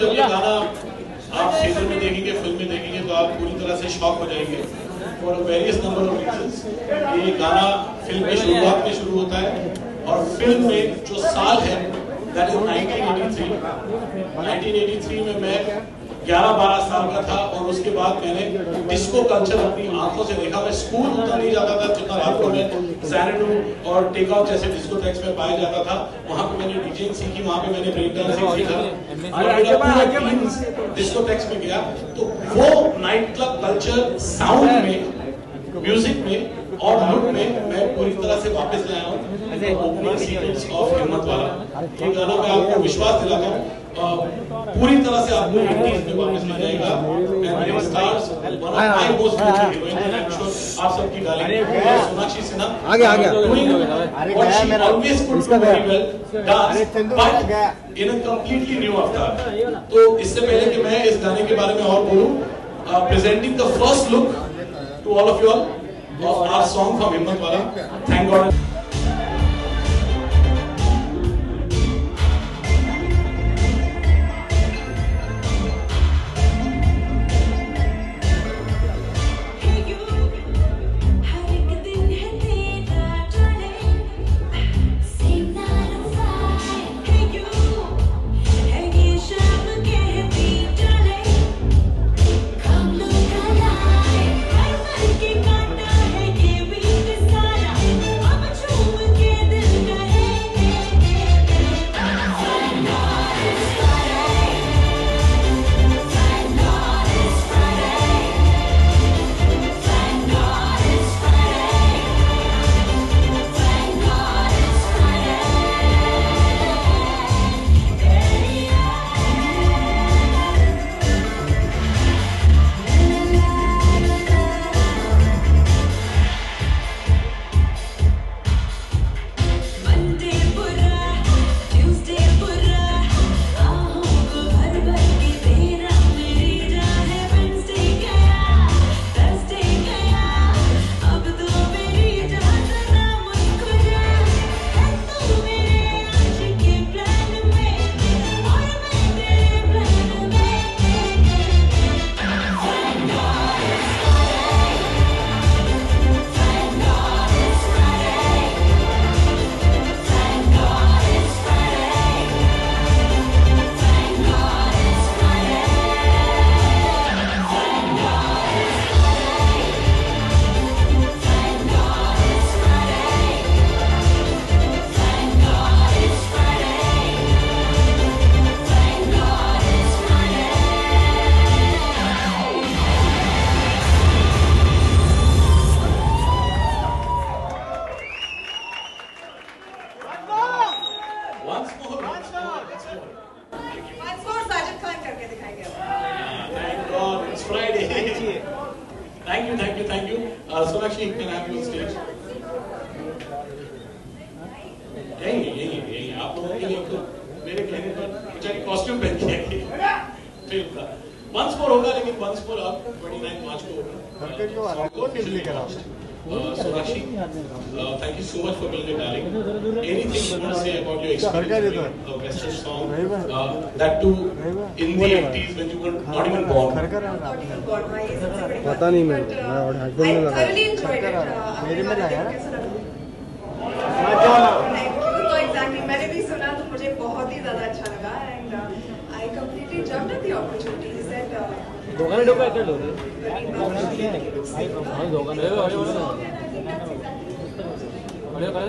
जब ये गाना आप थिएटर में देखेंगे, फिल्म में देखेंगे तो आप पूरी तरह से शॉक हो जाएंगे for various number of reasons. ये गाना फिल्म की शुरुआत में शुरू होता है और फिल्म में जो साल है दैट इज 1983। 1983 में मैं 11-12 साल का था और उसके बाद मैंने डिस्को कल्चर अपनी आंखों से देखा। मैं स्कूल उतना नहीं जाता था जितना रात को मैं ज़ैनडू और टेक ऑफ जैसे डिस्कोथेक्स में पाया जाता था। वहां पे मैंने डीजेइंग सीखी, वहां पे मैंने ब्रेक डांसिंग सीखा और मेरा पूरा डिस्कोथेक्स में गया। तो वो नाइट क्लब कल्चर साउंड में, म्यूजिक में और लुक में मैं पूरी तरह से वापस लाया हूँ। ओपनिंग सीक्वेंस ऑफ हिम्मत वाला ये गाना मैं आपको विश्वास दिलाता हूँ पूरी तरह से आपको 80s में वापस ले जाएगा। And it stars one of my most favourite heroine and I am sure आप सबकी डालेंगे सोनाक्षी सिन्हा। आ गया what she always could do very well dance but in a completely new अवतार। तो इससे पहले कि मैं इस गाने के बारे में और बोलूं, presenting the first look to all of you all of our song from Himmat Wala. Thank God. Thank you. Sonakshi, can I have you on stage? यही आप लोगों के लिए मेरे कहने पर बेचारी कॉस्ट्यूम पहन के आई था। वंस मोर होगा लेकिन वंस मोर अब 29 मार्च को होगा। Sonakshi, thank you so much for being a darling. Anything you want to say about your experience with a Western song, that too in the 80s when you were not even born? पता नहीं मैं headphone में लगा। मेरे में लगा ना। तो एग्जैक्टली मैंने भी सुना तो मुझे बहुत ही ज़्यादा अच्छा लगा and I completely jumped at the opportunity. He said दोगाने डोका क्या लोग?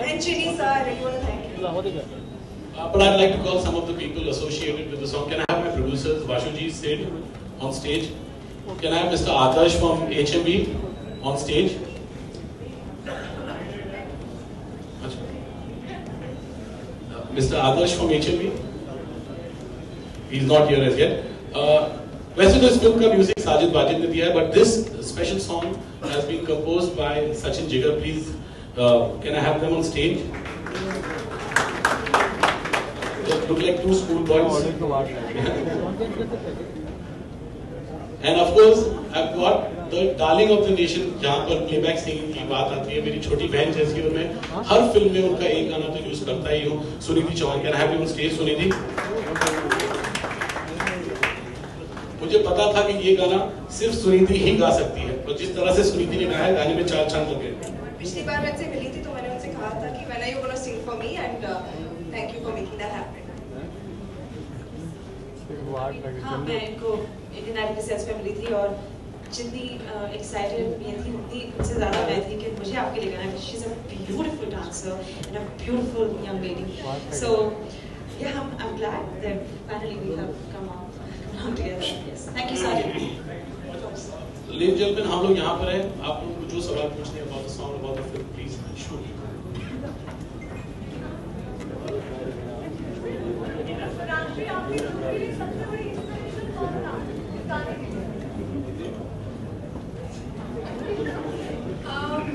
And Chini sir, I really want to thank you. But I'd like to call some of the people associated with the song. Can I have my producers, Vashuji, Sid, on stage? Can I have Mr. Adarsh from HMB on stage? Mr. Adarsh from HMB? He's not here as yet. वैसे तो इस film का music Sajid Wajid ने दिया है, but this special song has been composed by Sachin Jigar. Please, can I have them on stage? They look like two schoolboys. And of course, I've got the darling of the nation, जहाँ पर playback singing की बात आती है, मेरी छोटी बहन जैसी, और मैं हर फिल्म में उनका एक गाना तो यूज करता ही हूँ, Sunidhi Chauhan. Can I have you on stage, Sunidhi? मुझे पता था कि ये गाना सिर्फ सुनीति ही गा सकती है, और जिस तरह से सुनीति ने गाया गाने में 4 चांद लगे। पिछली बार मैं उनसे मिली थी तो मैंने उनसे कहा था कि when are you gonna sing for me and thank you for making that happen. हाँ, मैं इनको इंडियन आइडल के सेट्स पे मिली थी और जितनी एक्साइटेड मैं थी उतनी उनसे ज़्यादा मैं थी कि मुझे आपके लिए गाना है। She is a beautiful dancer and a beautiful young lady. So yeah, I'm glad that finally we have come out together. Yes, thank you, Sajid. Ladies and gentlemen, हम लोग यहाँ पर हैं, आप लोगों को जो सवाल पूछने हैं about the song, about the film, please shoot.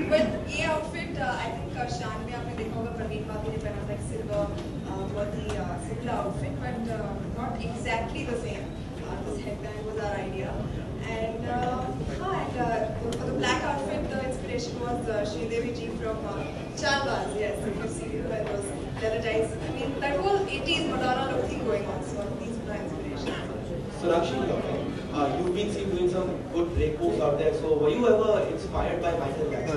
But ये outfit, I think शान में आपने देखा होगा प्रवीण भाभी ने पहना था एक सिल्वर बहुत ही similar outfit, but not exactly the same. This headband was our idea, and for the black outfit, the inspiration was Sridevi ji from Chalbaz. Yes, if you see those leather ties. I mean, that whole 80s Madonna look thing going on. So these were inspirations. So Rakshi, you've been seen doing some good break moves out there. So were you ever inspired by Michael Jackson?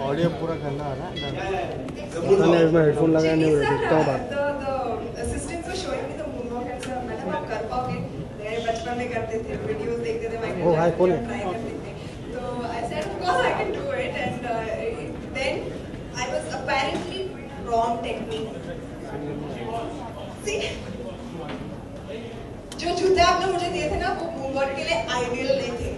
Audio पूरा करना है ना। मैंने इसमें headphone लगाया नहीं, देखता हूँ बात। The assistants were showing me the moonwalk and stuff. मैंने आप कर पाओगे? मेरे बचपन में करते थे, वीडियोस देखते थे, Michael Jackson ट्राई करते थे। तो I said of course I can do it, and then I was apparently wrong technique. See, जो जूते आपने मुझे दिए थे ना वो मूववॉक के लिए आइडियल नहीं थे।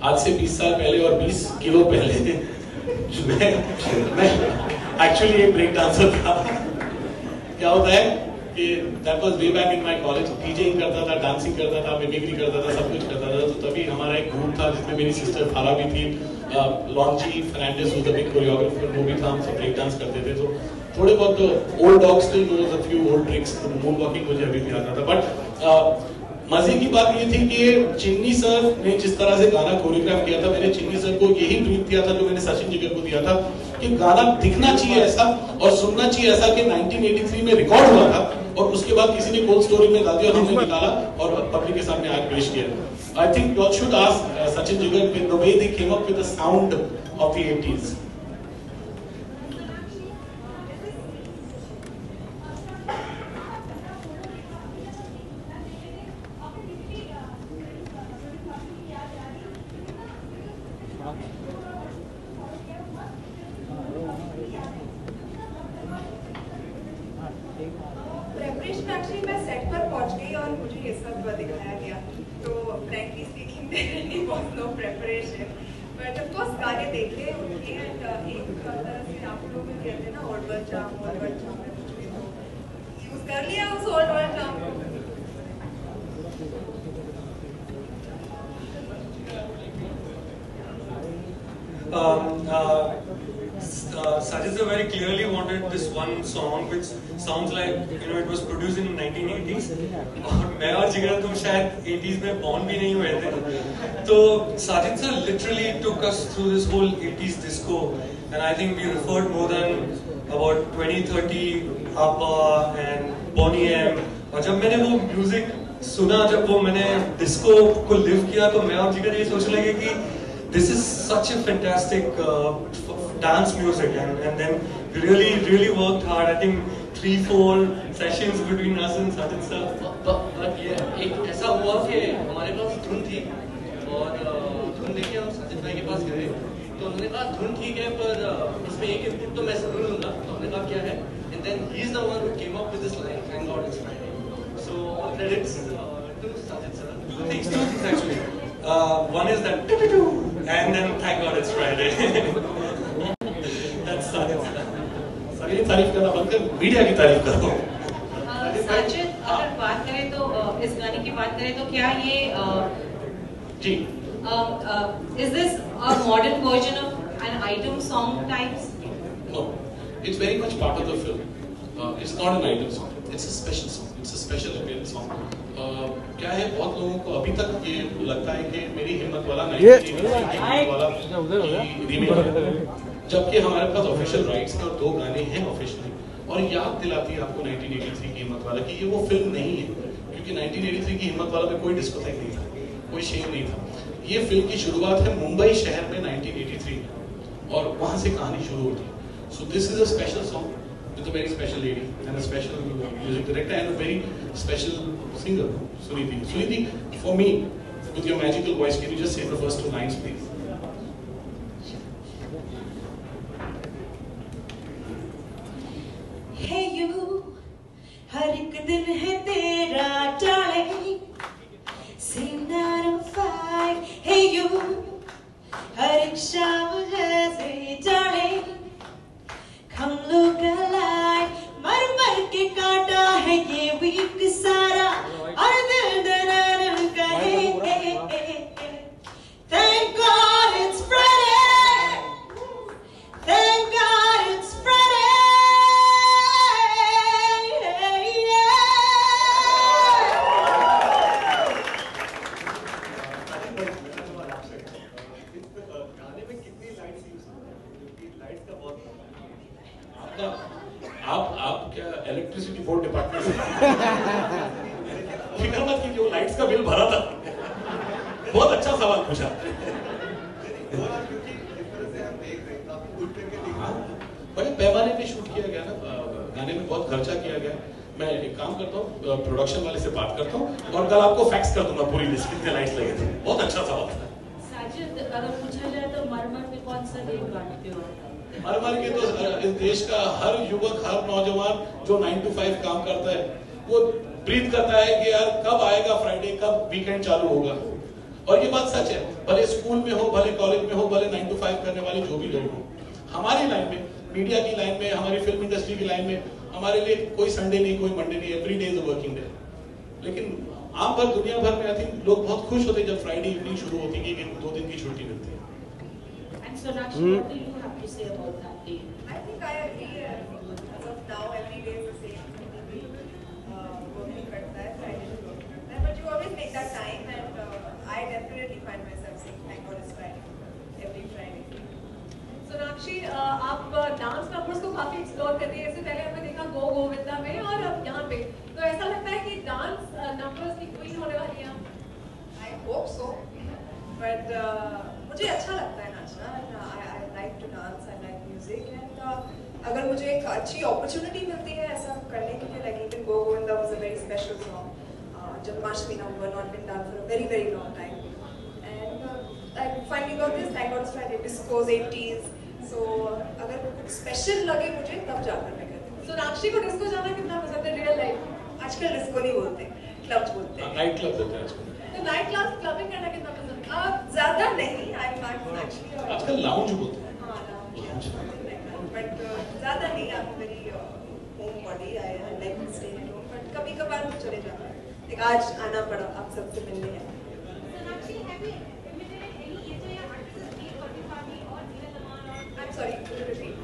आज से 20 साल पहले और 20 किलो पहले मैं एक्चुअली एक ब्रेक डांसर था। क्या होता है कि that was way back in my college, DJing करता था, डांसिंग करता था, मिमिक्री करता था, सब कुछ करता था। तो तभी हमारा एक ग्रुप था जिसमें मेरी सिस्टर फारा भी थी, Longinus Fernandes was the big choreographer, वो भी था, हम सब ब्रेक डांस करते थे। तो थोड़े बहुत old dog still knows a few old tricks, moon walking मुझे अभी भी आता था। बट मजे की बात ये थी कि चिन्नी सर ने जिस तरह से गाना कोरियोग्राफ किया था, मैंने चिन्नी सर को यही ब्रीफ दिया था जो मैंने सचिन जिगर को दिया था कि गाना दिखना चाहिए ऐसा और सुनना चाहिए ऐसा कि 1983 में रिकॉर्ड हुआ था और उसके बाद किसी ने कोल्ड स्टोरी में डाल दिया, हमने निकाला और पब्लिक के सामने आज पेश किया। I think you should ask Sachin Jigar the way they came up with the sound of the 80s। Preparation actually मैं सेट पर पहुंच गई और मुझे ये सब दिखाया गया, तो frankly speaking there was no preparation, but of course गाने देखे उनके एंड एक तरह से आप लोग भी कहते हैं ना ओल्ड वर्ल्ड चार्म यूज कर लिया उस ओल्ड वर्ल्ड चार्म को। Sajid sir very clearly wanted this one song which sounds like it was produced in 1980s और मैं और जिगर तुम शायद 80s में born भी नहीं हुए थे। तो Sajid sir literally took us through this whole 80s disco and I think we referred more than about 20-30 ABBA and Boney M, और जब मैंने वो म्यूजिक सुना, जब वो मैंने डिस्को को लिव किया तो मैं और जिगर ये सोचने लगे कि this is such a fantastic dance music and then we really worked hard. I think 3-4 sessions between us and Sajid sir. But ये एक ऐसा हुआ कि हमारे पास धुन थी और धुन देके हम सचिन भाई के पास गए तो उन्होंने कहा धुन ठीक है पर इसमें एक इनपुट तो मैं जरूर दूंगा। तो हमने कहा क्या है, and then he is the one who came up with this line, thank God it's Friday. So all credits to Sajid sir. Two things actually. One is that and then thank God it's Friday. That's Sajid sir. मेरी तारीफ करना बंद कर, media की तारीफ करो। साजिद, अगर बात करें तो इस गाने की बात करें तो क्या ये जी is this a modern version of an item song types? No, it's very much part of the film. It's not an item song. It's a special song. It's a special appearance song. क्या है, बहुत लोगों को अभी तक ये लगता है कि मेरी हिम्मत वाला नहीं रीमेक है, जबकि हमारे पास ऑफिशियल राइट्स हैं और 2 गाने हैं ऑफिशियली। और याद दिलाती है आपको 1983 की हिम्मत वाला कि ये वो फिल्म नहीं है, क्योंकि 1983 की हिम्मत वाला में कोई डिस्कोथेक नहीं था, कोई शेम नहीं था। ये फिल्म की शुरुआत है मुंबई शहर में 1983 में, और वहां से कहानी शुरू होती है। So this is a special song with a very special lady and a special music director and a very special singer, Suniti. Suniti, for me, with your magical voice, can you just say the first 2 lines, please? Hey you, हर एक दिन है तेरा darling, same 9 to 5. Hey you, हर एक शाम जैसे darling, come look alive. मर मर के काटा है ये वीक सारा, और दिल दरार कहे thank God it's Friday, thank God it's Friday. आप क्या इलेक्ट्रिसिटी बोर्ड डिपार्टमेंट से फिक्र मत कीजिए, वो लाइट्स का बिल भरा था। बहुत अच्छा सवाल पूछा। बड़े पैमाने पे शूट किया गया ना, गाने में बहुत खर्चा किया गया। मैं एक काम करता हूँ, प्रोडक्शन वाले से बात करता हूँ और कल आपको फैक्स कर दूंगा पूरी लिस्ट, कितने लाइट्स लगे थे। बहुत अच्छा सवाल था। साजिद, अगर पूछा जाए तो मरमर में कौन सा गेम गाते हो? मर के तो इस देश का हर युवक, हर नौजवान जो 9 to 5 काम करता है, वो ब्रीथ करता है कि यार कब आएगा फ्राइडे, कब वीकेंड चालू होगा। और ये बात सच है, भले स्कूल में हो, भले कॉलेज में हो, भले 9 to 5 करने वाले जो भी लोग हो। हमारी लाइन में, मीडिया की लाइन में, हमारी फिल्म इंडस्ट्री की लाइन में, हमारे लिए कोई संडे नहीं, कोई मंडे नहीं, every day is a working day. लेकिन आम भर दुनिया भर में आई थिंक लोग बहुत खुश होते जब फ्राइडे इवनिंग शुरू होती है कि 2 दिन की छुट्टी मिलती है। Sonakshi, what do you have to say about that day? I think I agree. As of now, every day is the same. Working करता है, Friday से work करता है, but you always make that time, and I definitely find myself saying thank God it's Friday, every Friday. Sonakshi, आप dance numbers को काफी explore करती है। इससे पहले हमने देखा गो गोविंदा में और अब यहाँ पे, तो ऐसा लगता है कि डांस नंबर्स की क्वीन होने वाली हैं। I hope so, but मुझे अच्छा लगता है नाचना। I like to dance, I like music, and अगर मुझे एक अच्छी अपॉर्चुनिटी मिलती है ऐसा करने के लिए, like even Go Govinda was a very special song. Janmashtami number not been done for a very very long time, and like finding out this, thank God it's Friday, discos 80s. So अगर कुछ special लगे मुझे तब जाकर मैं करती हूँ। सोनाक्षी को डिस्को जाना कितना पसंद है रियल लाइफ? आजकल डिस्को नहीं बोलते, क्लब्स बोलते हैं। नाइट क्लब होते हैं आजकल। तो नाइट क्लास क्लबिंग करना कितना पसंद है? ज़्यादा नहीं, I'm not actually. आजकल लाउंज बोलते हैं। हाँ, lounge, but ज़्यादा नहीं। I'm very home body. I like to stay at home, but कभी कभार तो चले जाता है। एक आज आना पड़ा आप सबसे मिलने हैं। I'm sorry, could you repeat?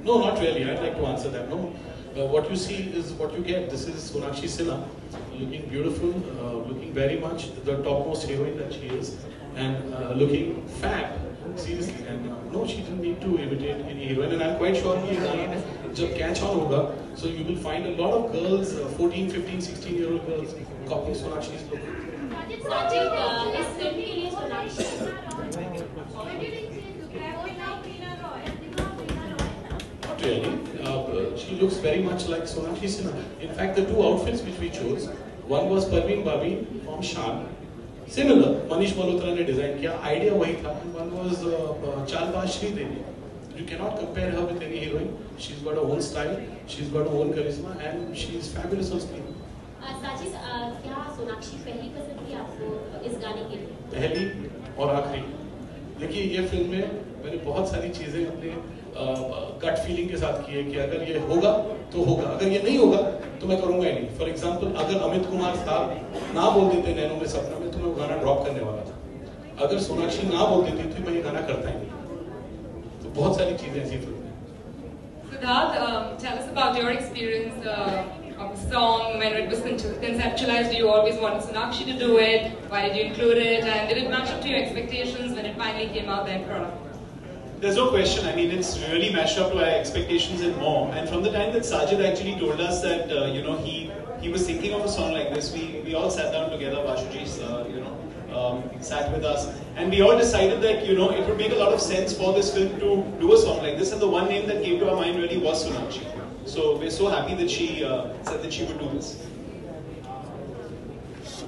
No, not really. I'd like to answer that. No, what you see is what you get. This is Sonakshi Sinha, looking beautiful, looking very much the topmost heroine that she is, and looking fab. Seriously, and no, she didn't need to imitate any heroine. And I'm quite sure कि जब catch on होगा, so you will find a lot of girls, 14, 15, 16-year-old girls, copying Sonakshi's look. Sajid, इस film के लिए Sonakshi Not really. She looks very much like Sonakshi Sinha. In fact, the 2 outfits which we chose, one was Parveen Babi from Shaan. Similar, Manish Malhotra ने design किया, idea वही था. One was Chaalbaaz Sridevi. You cannot compare her with any heroine. She's got her own style, she's got her own charisma, and she's fabulous on screen. Sajid, क्या सोनाक्षी पहली पसंद थी आपको इस गाने के लिए? पहली और आखिरी। देखिए, ये फिल्म में मैंने बहुत सारी चीजें अपने गट फीलिंग के साथ की है कि अगर ये होगा तो होगा, अगर ये नहीं होगा तो मैं करूंगा ही नहीं। फॉर एग्जाम्पल, अगर अमित कुमार साहब ना बोल देते नैनो में सपना में, तो मैं वो गाना ड्रॉप करने वाला था। अगर सोनाक्षी ना बोल देती तो मैं ये गाना करता ही नहीं। तो बहुत सारी चीजें ऐसी फिल्म में। Siddharth, tell us about your experience of the song when it was conceptualized. You always wanted Sonakshi to do it. Why did you include it? And did it match up to your expectations when it finally came out, the end product? There's no question. I mean, it's really matched up to our expectations and more. And from the time that Sajid actually told us that he was thinking of a song like this, we all sat down together. Vashuji, sat with us, and we all decided that it would make a lot of sense for this film to do a song like this. And the one name that came to our mind really was Sonakshi. So we're so happy that she said that she would do this.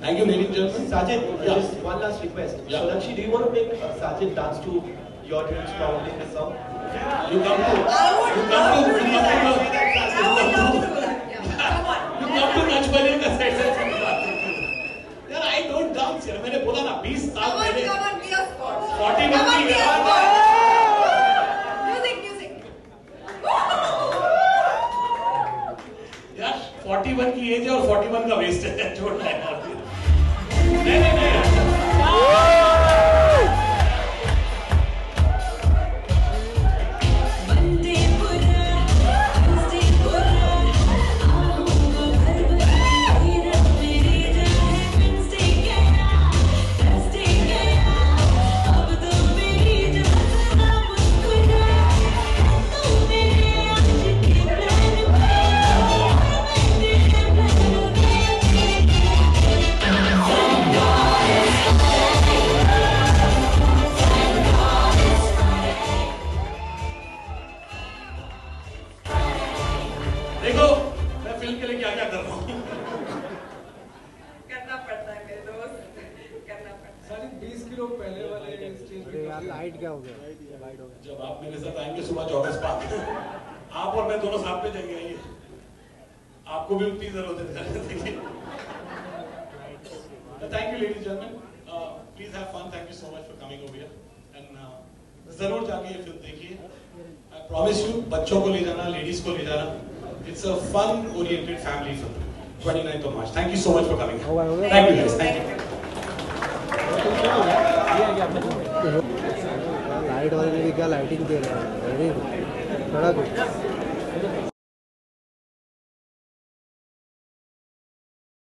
Thank you, ladies and gentlemen. Sajid, just one last request. Yeah. Sonakshi, do you want to make Sajid dance to your tunes probably in this song? You come to Nachbale का set से यार I don't dance यार मैंने बोला ना 20 साल पहले 41 की यार 41 की एज है और 41 का वेस्ट है छोड़ना है नहीं देखो मैं फिल्म के लिए क्या क्या कर रहा हूँ करना पड़ता है मेरे दोस्त, करना पड़ता है। 20 किलो पहले वाले स्टेज पे यार लाइट क्या हो गया? लाइट हो गया। जब आप मेरे साथ आएंगे सुबह 24 पार्क आप और मैं दोनों साथ पे जाएंगे आइए आपको भी उतनी जरूरत है thank you ladies gentleman please have fun thank you so much for coming over here and जरूर जाके ये फिल्म देखिए आई प्रॉमिस यू बच्चों को ले जाना लेडीज को ले जाना it's a fun oriented family film 29th of March thank you so much for coming thank you guys thank you light वाले भी क्या लाइटिंग दे रहे हैं, थोड़ा कुछ